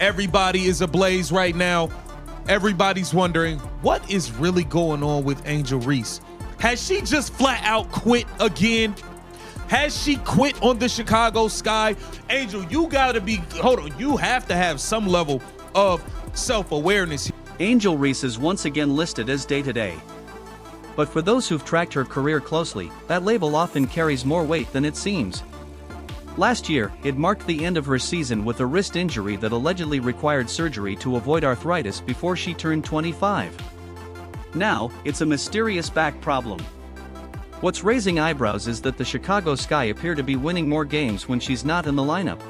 Everybody is ablaze right now. Everybody's wondering, what is really going on with Angel Reese? Has she just flat out quit again? Has she quit on the Chicago Sky? Angel, you gotta be, hold on, you have to have some level of self-awareness. Angel Reese is once again listed as day-to-day. But for those who've tracked her career closely, that label often carries more weight than it seems. Last year, it marked the end of her season with a wrist injury that allegedly required surgery to avoid arthritis before she turned 25. Now, it's a mysterious back problem. What's raising eyebrows is that the Chicago Sky appear to be winning more games when she's not in the lineup.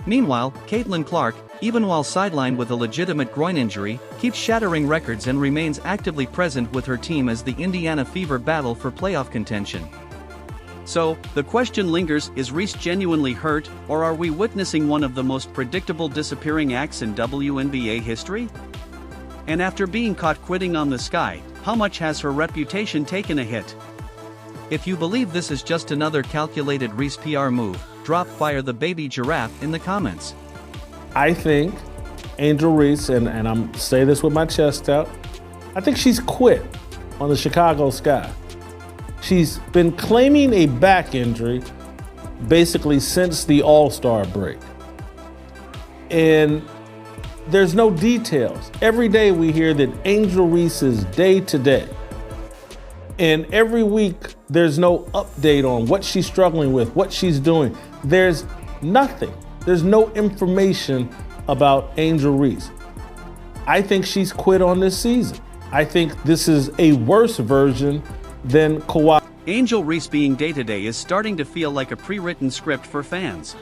Meanwhile, Caitlin Clark, even while sidelined with a legitimate groin injury, keeps shattering records and remains actively present with her team as the Indiana Fever battle for playoff contention. So, the question lingers, is Reese genuinely hurt, or are we witnessing one of the most predictable disappearing acts in WNBA history? And after being caught quitting on the Sky, how much has her reputation taken a hit? If you believe this is just another calculated Reese PR move, drop Fire the Baby Giraffe in the comments. I think Angel Reese, and I'm saying this with my chest out, I think she's quit on the Chicago Sky. She's been claiming a back injury basically since the All-Star break. And there's no details. Every day we hear that Angel Reese is day-to-day. And every week there's no update on what she's struggling with, what she's doing. There's nothing. There's no information about Angel Reese. I think she's quit on this season. I think this is a worse version than Kawhi. Angel Reese being day-to-day is starting to feel like a pre-written script for fans.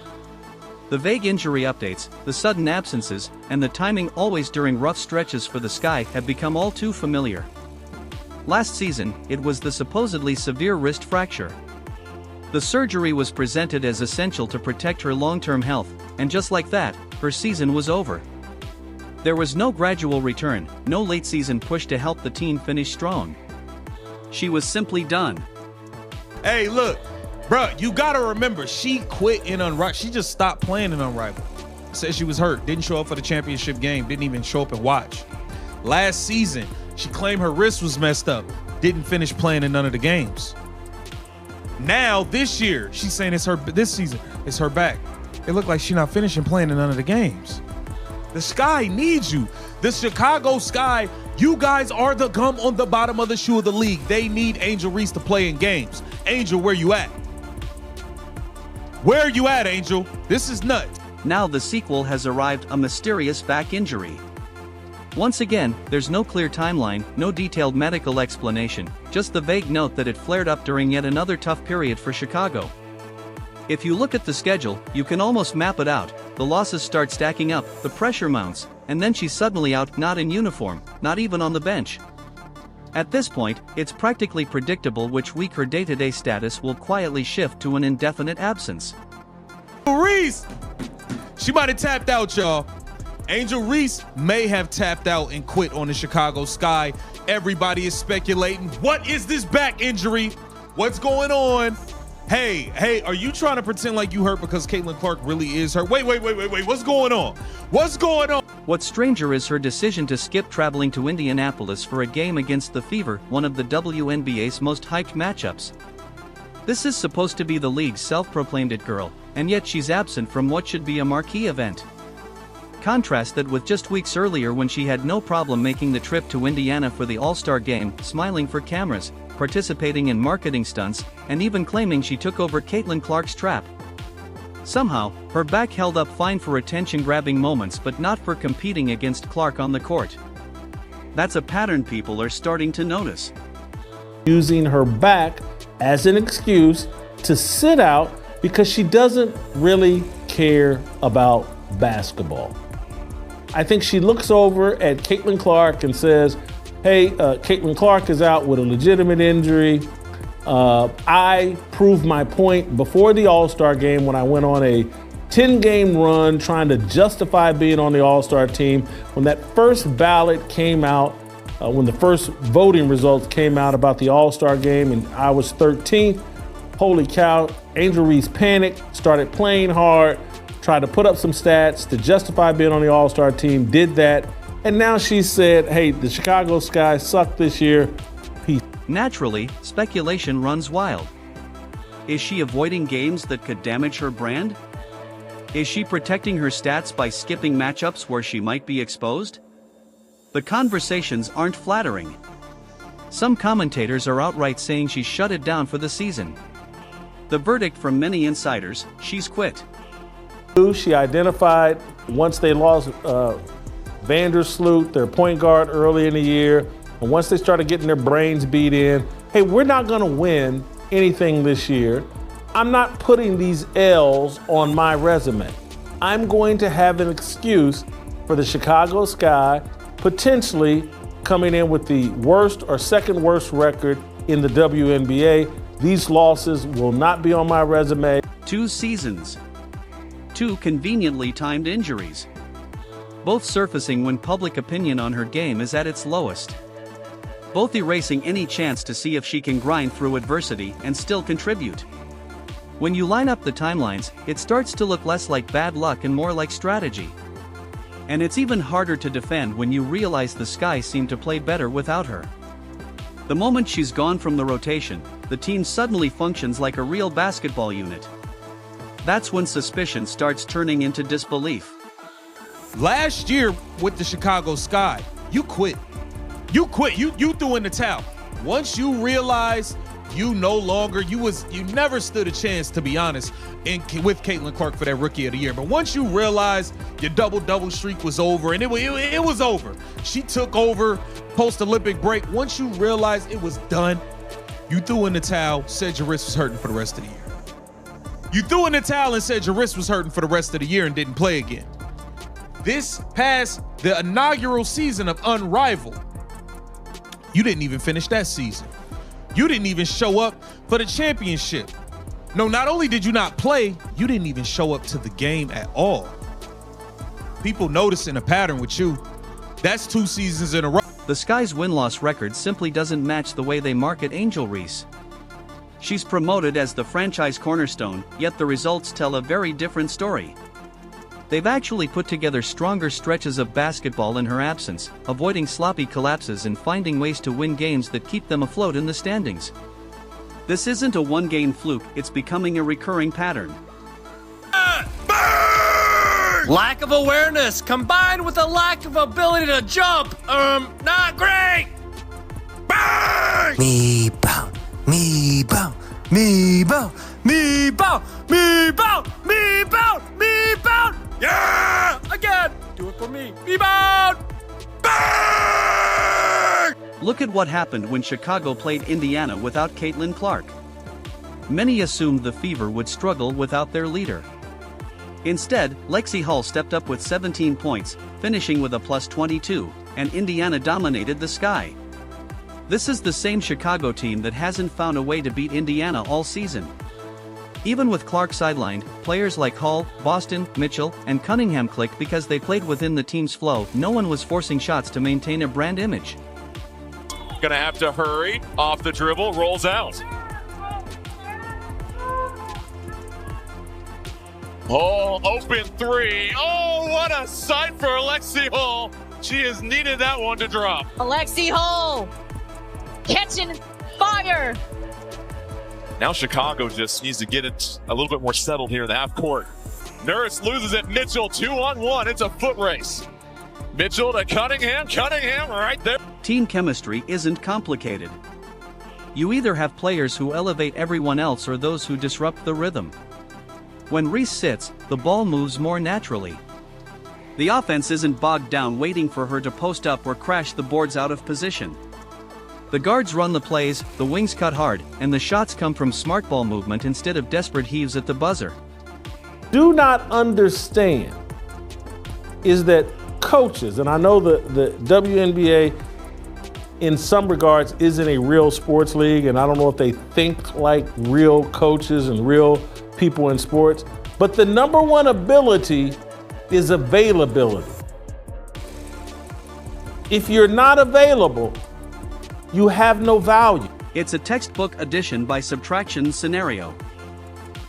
The vague injury updates, the sudden absences, and the timing always during rough stretches for the Sky have become all too familiar. Last season, it was the supposedly severe wrist fracture. The surgery was presented as essential to protect her long-term health, and just like that, her season was over. There was no gradual return, no late-season push to help the team finish strong. She was simply done. Hey, look, bruh, you gotta remember, she quit in Unrivaled. She just stopped playing in Unrivaled. Said she was hurt, didn't show up for the championship game, didn't even show up and watch. Last season, she claimed her wrist was messed up, didn't finish playing in none of the games. Now, this year, she's saying this season, it's her back. It looked like she's not finishing playing in none of the games. The Sky needs you. The Chicago Sky, you guys are the gum on the bottom of the shoe of the league. They need Angel Reese to play in games. Angel, where you at? Where are you at, Angel? This is nuts. Now the sequel has arrived, a mysterious back injury. Once again, there's no clear timeline, no detailed medical explanation, just the vague note that it flared up during yet another tough period for Chicago. If you look at the schedule, you can almost map it out. The losses start stacking up, the pressure mounts, and then she's suddenly out, not in uniform, not even on the bench. At this point, it's practically predictable which week her day-to-day status will quietly shift to an indefinite absence. Reese! She might have tapped out, y'all. Angel Reese may have tapped out and quit on the Chicago Sky. Everybody is speculating. What is this back injury? What's going on? Hey, are you trying to pretend like you hurt because Caitlin Clark really is hurt? Wait, what's going on? What's going on? What's stranger is her decision to skip traveling to Indianapolis for a game against the Fever, one of the WNBA's most hyped matchups. This is supposed to be the league's self-proclaimed it girl, and yet she's absent from what should be a marquee event. Contrast that with just weeks earlier when she had no problem making the trip to Indiana for the All-Star game, smiling for cameras, participating in marketing stunts, and even claiming she took over Caitlin Clark's trap. Somehow, her back held up fine for attention-grabbing moments but not for competing against Clark on the court. That's a pattern people are starting to notice. Using her back as an excuse to sit out because she doesn't really care about basketball. I think she looks over at Caitlin Clark and says, hey, Caitlin Clark is out with a legitimate injury. I proved my point before the All-Star game when I went on a 10-game run trying to justify being on the All-Star team. When that first ballot came out, when the first voting results came out about the All-Star game and I was 13th, holy cow, Angel Reese panicked, started playing hard, tried to put up some stats to justify being on the All-Star team, did that, and now she said, hey, the Chicago Sky sucked this year. Peace. Naturally, speculation runs wild. Is she avoiding games that could damage her brand? Is she protecting her stats by skipping matchups where she might be exposed? The conversations aren't flattering. Some commentators are outright saying she shut it down for the season. The verdict from many insiders, she's quit. She identified once they lost Vandersloot, their point guard, early in the year, and once they started getting their brains beat in, hey, we're not going to win anything this year. I'm not putting these L's on my resume. I'm going to have an excuse for the Chicago Sky potentially coming in with the worst or second worst record in the WNBA. These losses will not be on my resume. 2 seasons. 2 conveniently timed injuries. Both surfacing when public opinion on her game is at its lowest. Both erasing any chance to see if she can grind through adversity and still contribute. When you line up the timelines, it starts to look less like bad luck and more like strategy. And it's even harder to defend when you realize the Sky seem to play better without her. The moment she's gone from the rotation, the team suddenly functions like a real basketball unit. That's when suspicion starts turning into disbelief. Last year with the Chicago Sky, you quit. You quit. You threw in the towel. Once you realized you no longer, you never stood a chance, to be honest, with Caitlin Clark for that Rookie of the Year. But once you realized your double streak was over, and it was over. She took over post-Olympic break. Once you realized it was done, you threw in the towel, said your wrist was hurting for the rest of the year. You threw in the towel and said your wrist was hurting for the rest of the year and didn't play again. This past the inaugural season of Unrivaled, you didn't even finish that season. You didn't even show up for the championship. No, not only did you not play, you didn't even show up to the game at all. People noticing a pattern with you. That's 2 seasons in a row. The Sky's win-loss record simply doesn't match the way they market Angel Reese. She's promoted as the franchise cornerstone, yet the results tell a very different story. They've actually put together stronger stretches of basketball in her absence, avoiding sloppy collapses and finding ways to win games that keep them afloat in the standings. This isn't a one-game fluke, it's becoming a recurring pattern. Lack of awareness combined with a lack of ability to jump, not great! Burn! Me bow, me bow, me bow, me bow, me bow, me bow, me bow. Yeah! Again! Do it for me. Rebound! Burn! Look at what happened when Chicago played Indiana without Caitlin Clark. Many assumed the Fever would struggle without their leader. Instead, Lexi Hull stepped up with 17 points, finishing with a plus 22, and Indiana dominated the Sky. This is the same Chicago team that hasn't found a way to beat Indiana all season. Even with Clark sidelined, players like Hull, Boston, Mitchell, and Cunningham clicked because they played within the team's flow. No one was forcing shots to maintain a brand image. Gonna have to hurry, off the dribble, rolls out. Oh, open 3. Oh, what a sight for Alexi Hull. She has needed that one to drop. Alexi Hull catching fire. Now Chicago just needs to get it a little bit more settled here in the half court. Nurse loses it. Mitchell 2-on-1. It's a foot race. Mitchell to Cunningham. Cunningham right there. Team chemistry isn't complicated. You either have players who elevate everyone else or those who disrupt the rhythm. When Reese sits, the ball moves more naturally. The offense isn't bogged down waiting for her to post up or crash the boards out of position. The guards run the plays, the wings cut hard, and the shots come from smart ball movement instead of desperate heaves at the buzzer. Do not understand is that coaches, and I know the WNBA in some regards isn't a real sports league, and I don't know if they think like real coaches and real people in sports, but the number one ability is availability. If you're not available, you have no value. It's a textbook addition by subtraction scenario.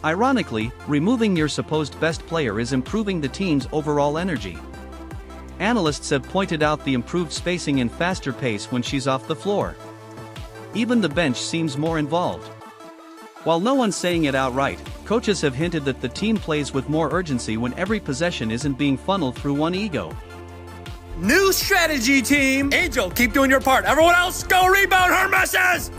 Ironically, removing your supposed best player is improving the team's overall energy. Analysts have pointed out the improved spacing and faster pace when she's off the floor. Even the bench seems more involved. While no one's saying it outright, coaches have hinted that the team plays with more urgency when every possession isn't being funneled through one ego. New strategy, team. Angel, keep doing your part. Everyone else, go rebound her misses.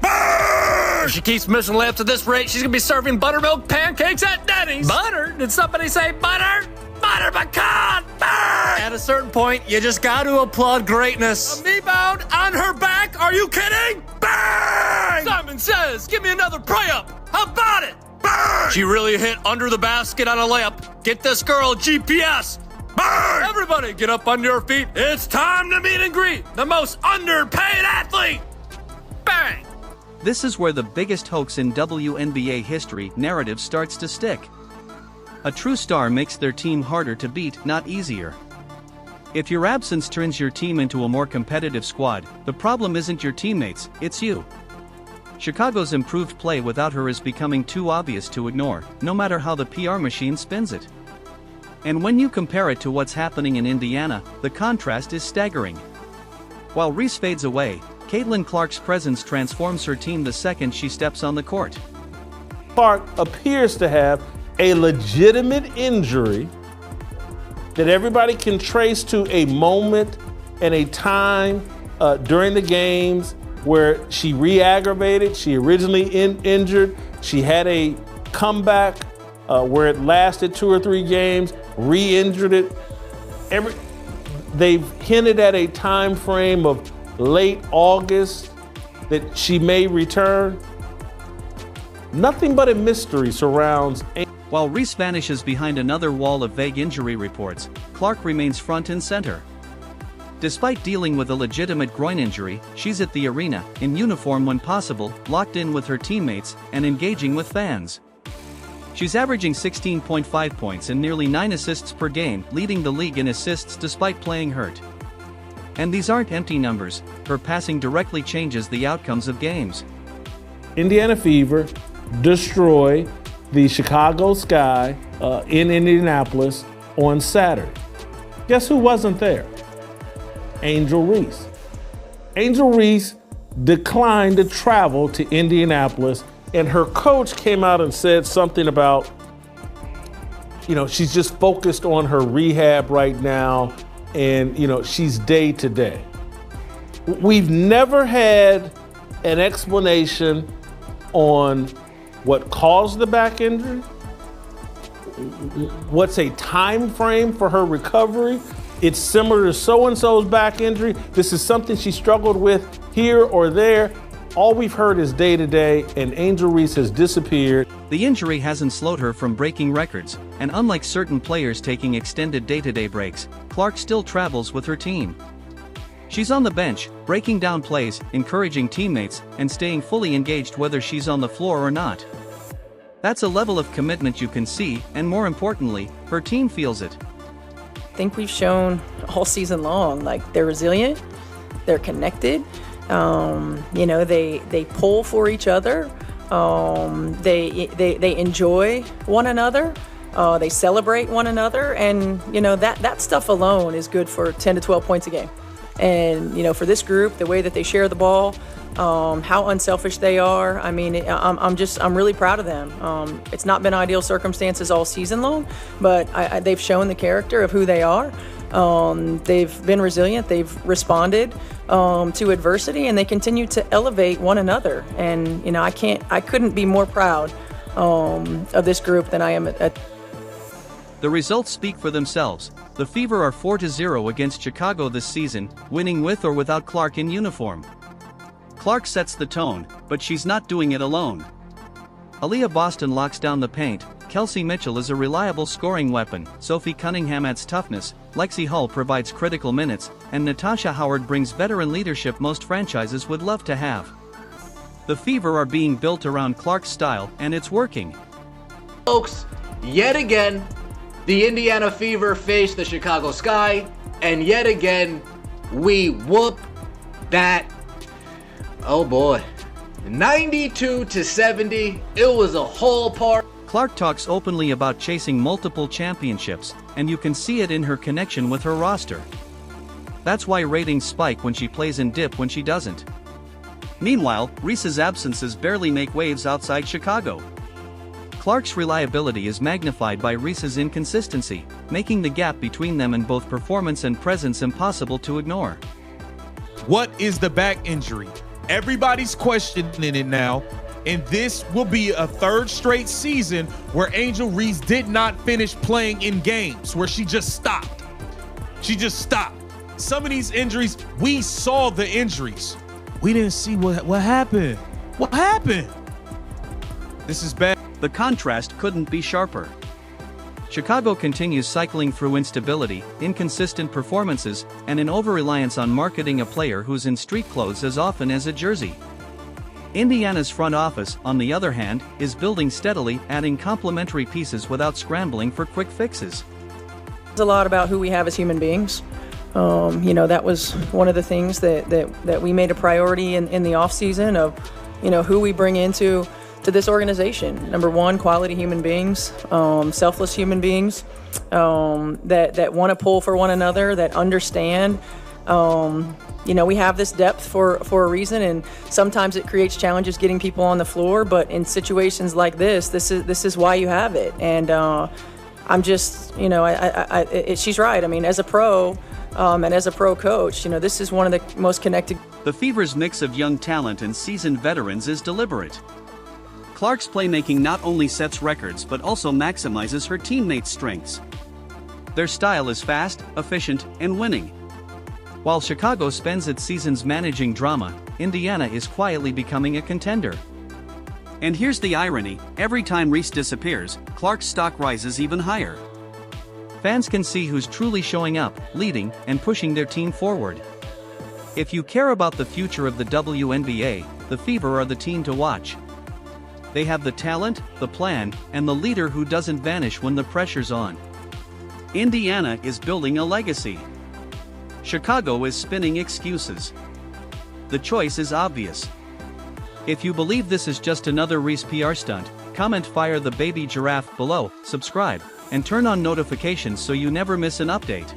If she keeps missing layups at this rate, she's gonna be serving buttermilk pancakes at Denny's. Butter? Did somebody say butter? Butter pecan! Burn! At a certain point, you just got to applaud greatness. A rebound on her back? Are you kidding? Bang! Simon says, give me another pray-up. How about it? Bang! She really hit under the basket on a layup. Get this girl GPS. Bang! Everybody get up on your feet. It's time to meet and greet the most underpaid athlete. Bang! This is where the biggest hoax in WNBA history narrative starts to stick. A true star makes their team harder to beat, not easier. If your absence turns your team into a more competitive squad, the problem isn't your teammates, it's you. Chicago's improved play without her is becoming too obvious to ignore, no matter how the PR machine spins it. And when you compare it to what's happening in Indiana, the contrast is staggering. While Reese fades away, Caitlin Clark's presence transforms her team the second she steps on the court. Clark appears to have a legitimate injury that everybody can trace to a moment and a time during the games where she re-aggravated. She originally injured. She had a comeback where it lasted 2 or 3 games, re-injured it. They've hinted at a time frame of late August that she may return. Nothing but a mystery surrounds. While Reese vanishes behind another wall of vague injury reports, Clark remains front and center. Despite dealing with a legitimate groin injury, she's at the arena, in uniform when possible, locked in with her teammates, and engaging with fans. She's averaging 16.5 points and nearly 9 assists per game, leading the league in assists despite playing hurt. And these aren't empty numbers, her passing directly changes the outcomes of games. Indiana Fever destroy the Chicago Sky in Indianapolis on Saturday. Guess who wasn't there? Angel Reese. Angel Reese declined to travel to Indianapolis, and her coach came out and said something about, she's just focused on her rehab right now, and, she's day to day. We've never had an explanation on what caused the back injury, what's a time frame for her recovery. It's similar to so-and-so's back injury. This is something she struggled with here or there. All we've heard is day to day, and Angel Reese has disappeared. The injury hasn't slowed her from breaking records, and unlike certain players taking extended day-to-day breaks, Clark still travels with her team. She's on the bench, breaking down plays, encouraging teammates, and staying fully engaged whether she's on the floor or not. That's a level of commitment you can see, and more importantly, her team feels it. I think we've shown all season long, they're resilient, they're connected, they pull for each other, they enjoy one another, they celebrate one another, and that stuff alone is good for 10 to 12 points a game. And for this group, the way that they share the ball, how unselfish they are. I mean, I'm really proud of them. It's not been ideal circumstances all season long, but they've shown the character of who they are. They've been resilient. They've responded to adversity, and they continue to elevate one another. And I couldn't be more proud of this group than I am at. The results speak for themselves. The Fever are 4-0 against Chicago this season, winning with or without Clark in uniform. Clark sets the tone, but she's not doing it alone. Aaliyah Boston locks down the paint, Kelsey Mitchell is a reliable scoring weapon, Sophie Cunningham adds toughness, Lexi Hull provides critical minutes, and Natasha Howard brings veteran leadership most franchises would love to have. The Fever are being built around Clark's style, and it's working. Folks, yet again, the Indiana Fever face the Chicago Sky, and yet again, we whoop that. Oh boy. 92-70, it was a whole part. Clark talks openly about chasing multiple championships, and you can see it in her connection with her roster. That's why ratings spike when she plays and dip when she doesn't. Meanwhile, Reese's absences barely make waves outside Chicago. Clark's reliability is magnified by Reese's inconsistency, making the gap between them in both performance and presence impossible to ignore. What is the back injury? Everybody's questioning it now, and this will be a third straight season where Angel Reese did not finish playing in games, where she just stopped. She just stopped. Some of these injuries, we saw the injuries. We didn't see what happened. What happened? This is bad. The contrast couldn't be sharper. Chicago continues cycling through instability, inconsistent performances, and an over-reliance on marketing a player who's in street clothes as often as a jersey. Indiana's front office, on the other hand, is building steadily, adding complementary pieces without scrambling for quick fixes. It's a lot about who we have as human beings. That was one of the things that we made a priority in the offseason of, who we bring into this organization. Number one, quality human beings, selfless human beings that want to pull for one another, that understand. We have this depth for a reason, and sometimes it creates challenges getting people on the floor. But in situations like this is why you have it. And I'm just, she's right. I mean, as a pro. And as a pro coach, this is one of the most connected. The Fever's mix of young talent and seasoned veterans is deliberate. Clark's playmaking not only sets records but also maximizes her teammates' strengths. Their style is fast, efficient, and winning. While Chicago spends its seasons managing drama, Indiana is quietly becoming a contender. And here's the irony: every time Reese disappears, Clark's stock rises even higher. Fans can see who's truly showing up, leading, and pushing their team forward. If you care about the future of the WNBA, the Fever are the team to watch. They have the talent, the plan, and the leader who doesn't vanish when the pressure's on. Indiana is building a legacy. Chicago is spinning excuses. The choice is obvious. If you believe this is just another Reese PR stunt, comment "Fire the baby giraffe" below, subscribe, and turn on notifications so you never miss an update.